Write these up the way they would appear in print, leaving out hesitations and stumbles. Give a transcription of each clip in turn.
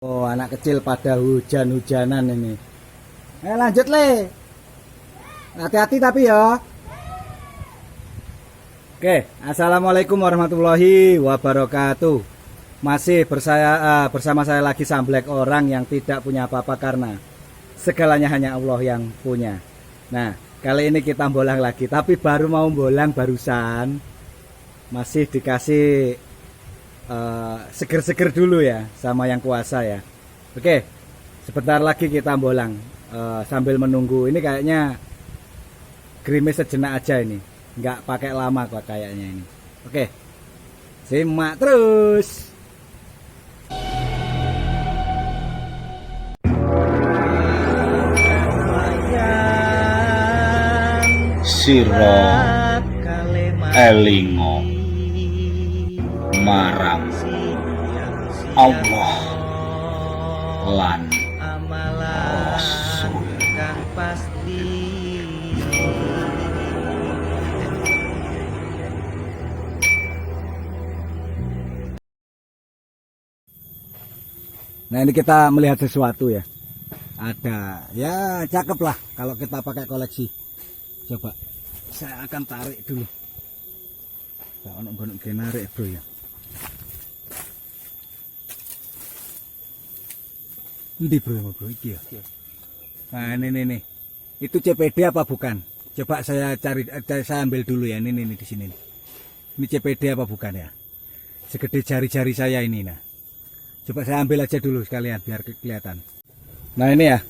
Oh, anak kecil pada hujan-hujanan ini. Lanjut le. Hati-hati tapi ya. Oke, assalamualaikum warahmatullahi wabarakatuh. Masih bersama saya lagi Samblek, orang yang tidak punya apa-apa karena segalanya hanya Allah yang punya. Nah, kali ini kita bolang lagi, tapi baru mau bolang barusan masih dikasih seger-seger dulu ya sama yang kuasa ya. Oke, sebentar lagi kita bolang sambil menunggu. Ini kayaknya gerimis sejenak aja ini, nggak pakai lama kok kayaknya ini. Oke, simak terus. Siro elingo marang Allah lan Rasul. Nah, ini kita melihat sesuatu ya. Ada, ya cakep lah kalau kita pakai koleksi. Coba saya akan tarik dulu. Nah, ono narik bro ya. Ini bro iki ya. Nah ini. Itu CPD apa bukan? Coba saya cari, saya ambil dulu ya. Ini di sini. Ini CPD apa bukan ya? Segede jari-jari saya ini. Nah, coba saya ambil aja dulu sekalian biar kelihatan. Nah ini ya.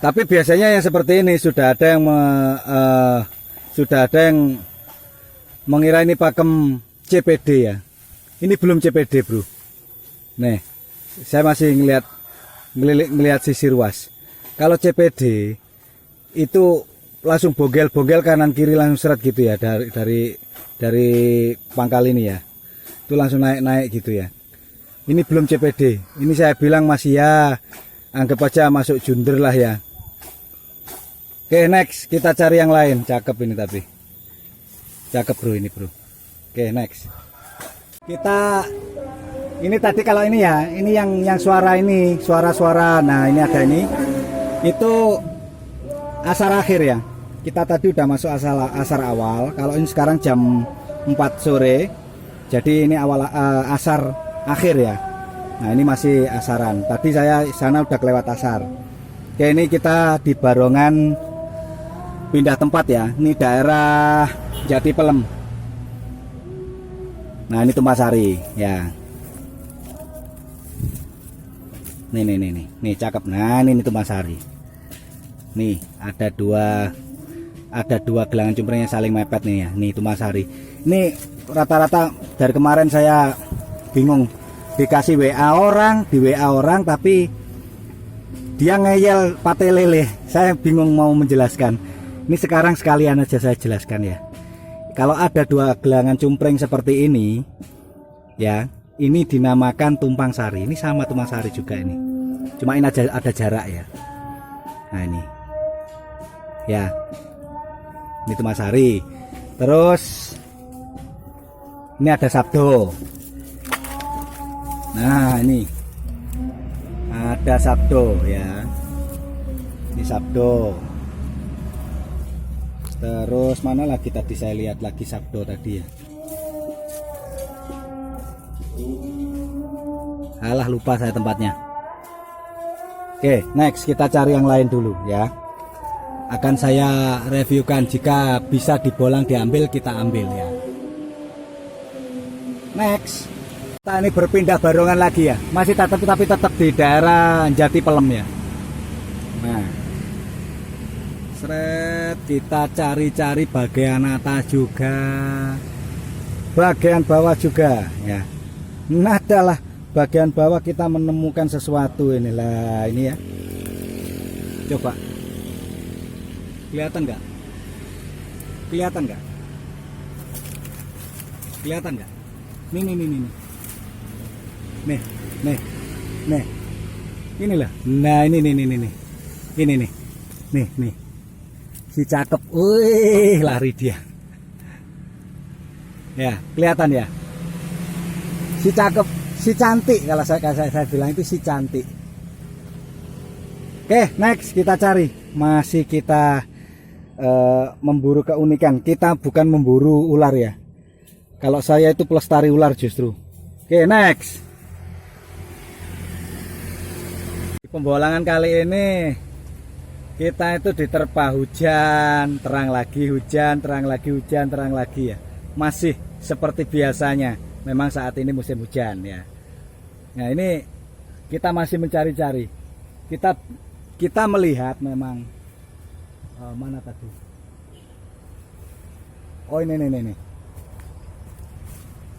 Tapi biasanya yang seperti ini sudah ada yang mengira ini pakem CPD ya. Ini belum CPD bro. Nih, saya masih ngelihat sisi ruas. Kalau CPD itu langsung bogel kanan kiri langsung seret gitu ya, dari pangkal ini ya. Itu langsung naik gitu ya. Ini belum CPD. Ini saya bilang masih ya, anggap aja masuk junder lah ya. Oke, next kita cari yang lain. Cakep ini tapi. Cakep bro ini bro. Oke, next. Kita ini tadi kalau ini ya, ini yang suara ini, suara-suara. Nah, ini ada ini. Itu asar akhir ya. Kita tadi udah masuk asar awal. Kalau ini sekarang jam 4 sore. Jadi ini awal asar akhir ya. Nah, ini masih asaran. Tadi saya sana udah kelewat asar. Oke, ini kita di Barongan, pindah tempat ya. Ini daerah Jati Pelem. Nah, ini Tumpasari ya. Nih cakep. Nah, ini Tumpasari. Nih ada dua gelangan cumprengnya saling mepet nih ya. Nih Tumpasari. Ini rata-rata dari kemarin saya bingung, dikasih WA orang, di WA orang tapi dia ngeyel pate lele. Saya bingung mau menjelaskan. Ini sekarang sekalian aja saya jelaskan ya. Kalau ada dua gelangan cumpreng seperti ini ya, ini dinamakan tumpang sari. Ini sama tumpang sari juga ini. Cuma ini ada jarak ya. Nah ini. Ya. Ini tumpang sari. Terus ini ada sabdo. Nah, ini. Ada sabdo ya. Ini sabdo. Terus mana lagi tadi saya lihat lagi sabdo tadi ya. Alah, lupa saya tempatnya. Oke, next kita cari yang lain dulu ya. Akan saya reviewkan, jika bisa dibolang diambil kita ambil ya. Next. Kita ini berpindah Barongan lagi ya. Masih tapi tetap di daerah Jati Pelem ya. Nah, seret, kita cari-cari bagian atas juga, bagian bawah juga ya. Nah, adalah bagian bawah kita menemukan sesuatu inilah ini ya. Coba kelihatan nggak? Kelihatan nggak? Kelihatan nggak? Nih. Inilah. Nah, ini nih. Si cakep, wih, lari dia. Ya, kelihatan ya. Si cakep si cantik, kalau saya bilang itu si cantik. Oke, next kita cari. Masih kita memburu keunikan. Kita bukan memburu ular ya. Kalau saya itu pelestari ular justru. Oke, next. Di pembolangan kali ini kita itu diterpa hujan, terang lagi hujan, terang lagi hujan, terang lagi ya. Masih seperti biasanya. Memang saat ini musim hujan ya. Nah, ini kita masih mencari-cari. Kita melihat memang mana tadi? Oh, ini.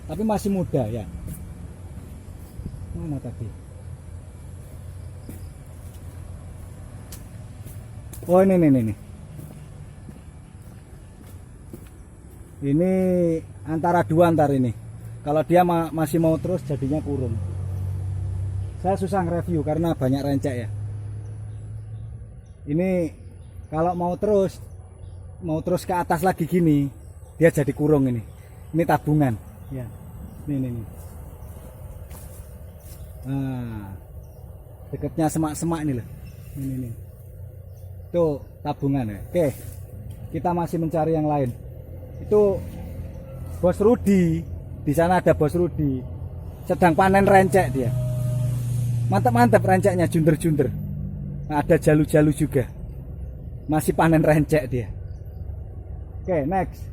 Tapi masih muda ya. Mana tadi? Oh, ini. Ini antara dua antar ini. Kalau dia masih mau terus jadinya kurung. Saya susah nge-review karena banyak rencek ya. Ini kalau mau terus ke atas lagi gini, dia jadi kurung ini. Ini tabungan, ya. Ini. Nah, dekatnya semak-semak ini loh. Ini. Itu tabungan ya. Oke, kita masih mencari yang lain. Itu Bos Rudi. Di sana ada Bos Rudi. Sedang panen rencek dia. Mantap renceknya, junder. Nah, ada jalu-jalu juga. Masih panen rencek dia. Oke, next.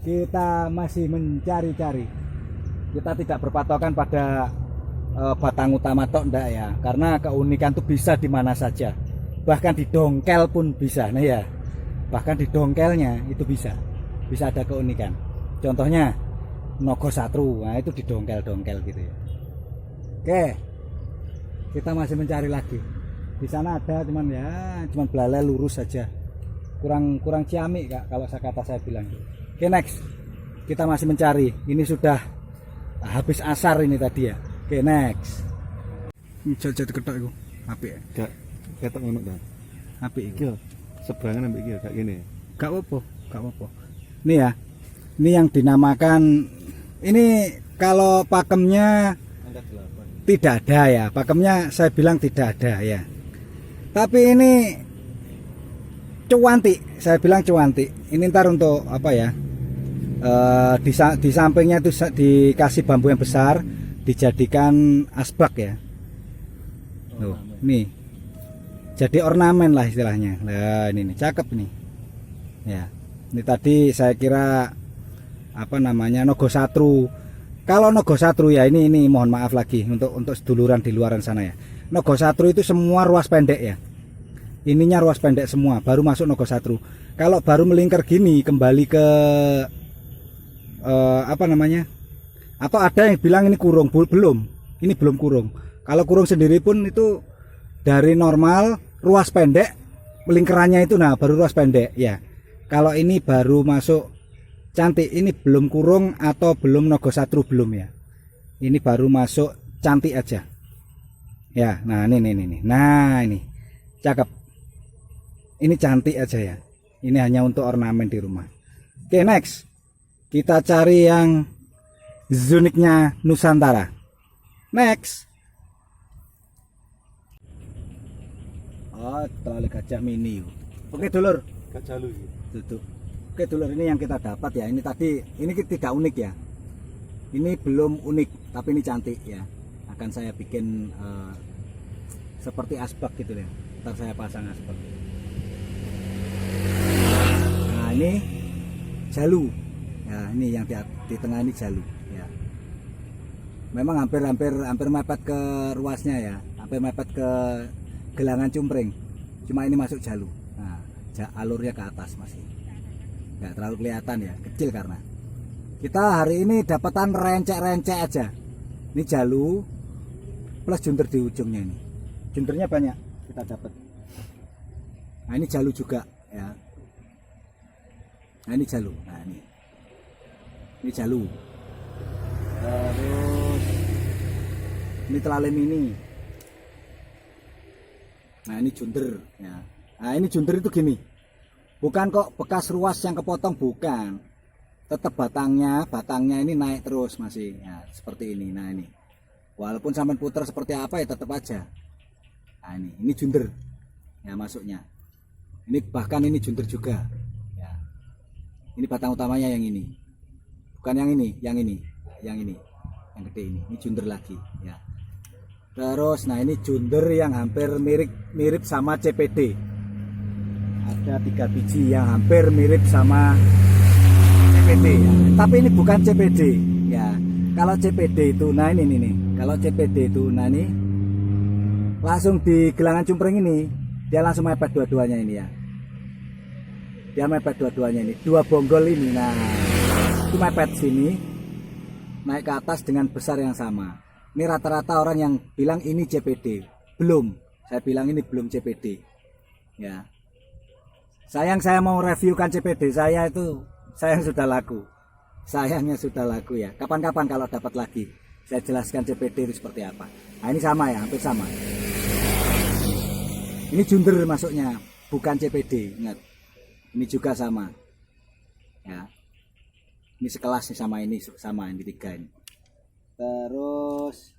Kita masih mencari-cari. Kita tidak berpatokan pada batang utama tok enggak ya. Karena keunikan itu bisa di mana saja. Bahkan di dongkel pun bisa. Nah ya. Bahkan di dongkelnya itu bisa. Bisa ada keunikan. Contohnya Nogo Satru. Nah, itu di dongkel-dongkel gitu ya. Oke. Kita masih mencari lagi. Di sana ada cuman belalai lurus saja. Kurang ciamik Kak kalau saya bilang. Oke, next. Kita masih mencari. Ini sudah habis asar ini tadi ya. Oke, next. Jajat ketok iku. Apik. Gak ketok ngono ta. Apik iki. Seberangan ambek iki gak gini. Gak apa-apa. Ini ya. Ini yang dinamakan, ini kalau pakemnya Angka 8. tidak ada ya. Pakemnya saya bilang tidak ada ya. Tapi ini cuantik, saya bilang cuantik. Ini ntar untuk apa ya? Di sampingnya itu dikasih bambu yang besar, dijadikan asbak ya. Loh, nih. Jadi ornamen lah istilahnya. Nah, ini nih, cakep nih. Ya. Ini tadi saya kira apa namanya Nogo Satru. Kalau Nogo Satru ya ini mohon maaf lagi untuk seduluran di luaran sana ya. Nogo Satru itu semua ruas pendek ya. Ininya ruas pendek semua, baru masuk Nogo Satru. Kalau baru melingkar gini kembali ke apa namanya? Atau ada yang bilang ini kurung, belum. Ini belum kurung. Kalau kurung sendiri pun itu dari normal ruas pendek melingkarannya itu baru ruas pendek ya. Kalau ini baru masuk cantik, ini belum kurung atau belum Nogo Satru belum ya. Ini baru masuk cantik aja. Ya, nah ini. Nah, ini. Cakep. Ini cantik aja ya. Ini hanya untuk ornamen di rumah. Oke, next. Kita cari yang zuniknya Nusantara. Next. Oh, terlalu gajah mini. Oke, dulur. Gak jalu iki. Tutup. Oke, dulur, ini yang kita dapat ya. Ini tadi, ini tidak unik ya. Ini belum unik, tapi ini cantik ya. Akan saya bikin seperti asbak gitu ya. Ntar saya pasang asbak. Nah, ini jalu. Ya, ini yang di tengah ini jalu ya. Memang hampir mepet ke ruasnya ya. Hampir mepet ke gelangan cumpreng. Cuma ini masuk jalu. Nah, alurnya ke atas masih. Nggak terlalu kelihatan ya, kecil karena kita hari ini dapatan rencek-rencek aja. Ini jalu plus junter di ujungnya ini. Junternya banyak kita dapat. Nah, ini jalu juga ya. Nah, ini jalu. Nah, ini jalu. Terus ini telale mini. Nah, ini junter ya. Nah, ini junter itu gini. Bukan kok bekas ruas yang kepotong, bukan. tetap batangnya ini naik terus masih ya, seperti ini. Nah ini walaupun sampai putar seperti apa ya tetap aja. Nah ini junder ya masuknya. Ini bahkan ini junder juga ya. Ini batang utamanya yang ini, bukan yang ini yang gede ini junder lagi ya. Terus nah ini junder yang hampir mirip sama CPD, ada 3 biji yang hampir mirip sama CPD ya. Tapi ini bukan CPD ya. Kalau CPD itu nah ini nih. Kalau CPD itu nah ini langsung di gelangan cumpreng ini dia langsung mepet dua-duanya ini ya. Dia mepet dua-duanya ini, 2 bonggol ini. Nah, itu mepet sini naik ke atas dengan besar yang sama. Ini rata-rata orang yang bilang ini CPD. Belum. Saya bilang ini belum CPD. Ya. Sayang saya mau reviewkan CPD saya itu sayang sudah laku. Sayangnya sudah laku ya. Kapan-kapan kalau dapat lagi saya jelaskan CPD itu seperti apa. Nah, ini sama ya, hampir sama. Ini junder masuknya, bukan CPD, ingat. Ini juga sama. Ya. Ini sekelas nih sama ini 3 ini. Terus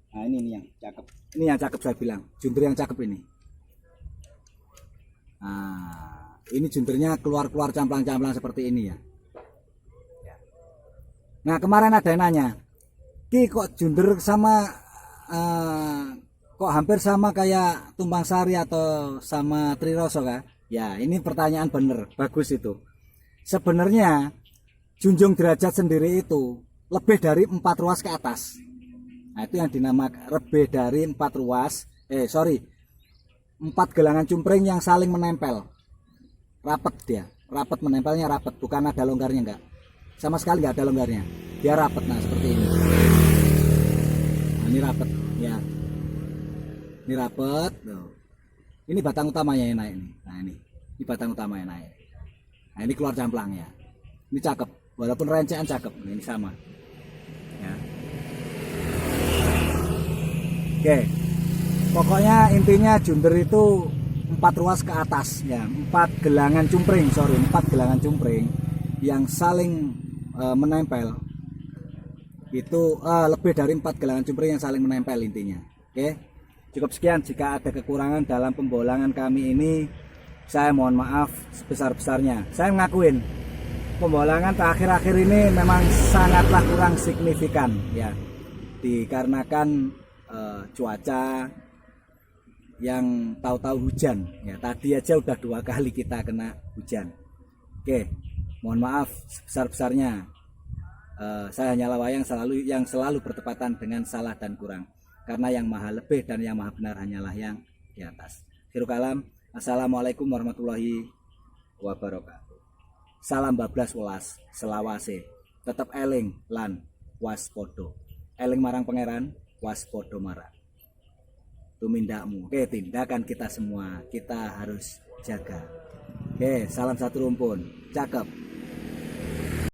nah ini yang cakep. Ini yang cakep saya bilang, junder yang cakep ini. Nah, ini jundernya keluar-keluar camplang-camplang seperti ini ya. Nah, kemarin ada yang nanya, "Ki kok junder sama kok hampir sama kayak tumbang sari atau sama triroso kah?" Ya, ini pertanyaan bener, bagus itu. Sebenarnya junjung derajat sendiri itu lebih dari 4 ruas ke atas. Nah, itu yang dinamakan lebih dari 4 ruas. 4 gelangan cumpreng yang saling menempel. Rapet dia, rapet menempelnya rapet, bukan ada longgarnya enggak. Sama sekali enggak ada longgarnya. Dia rapet nah seperti ini. Nah, ini rapet ya. Ini rapet tuh. Ini batang utamanya yang naik nih. Nah ini batang utama yang naik. Nah ini keluar camplangnya. Ini cakep, walaupun rencean cakep. Nah, ini sama. Ya. Oke. Pokoknya intinya junder itu 4 ruas ke atas ya, 4 gelangan cumpreng, 4 gelangan cumpreng yang saling menempel. Itu lebih dari 4 gelangan cumpreng yang saling menempel intinya. Oke. Cukup sekian, jika ada kekurangan dalam pembolangan kami ini saya mohon maaf sebesar-besarnya. Saya ngakuin pembolangan akhir-akhir ini memang sangatlah kurang signifikan ya, dikarenakan cuaca yang tahu-tahu hujan ya. Tadi aja udah 2 kali kita kena hujan. Oke, mohon maaf sebesar-besarnya. Saya hanyalah wayang yang selalu bertepatan dengan salah dan kurang, karena yang maha lebih dan yang maha benar hanyalah yang di atas. Akhirul kalam, assalamualaikum warahmatullahi wabarakatuh. Salam bablas welas selawase, tetap eling lan waspodo. Eling marang pangeran, waspodo marang tumindakmu. Oke, tindakan kita semua kita harus jaga. Oke, salam satu rumpun, cakep.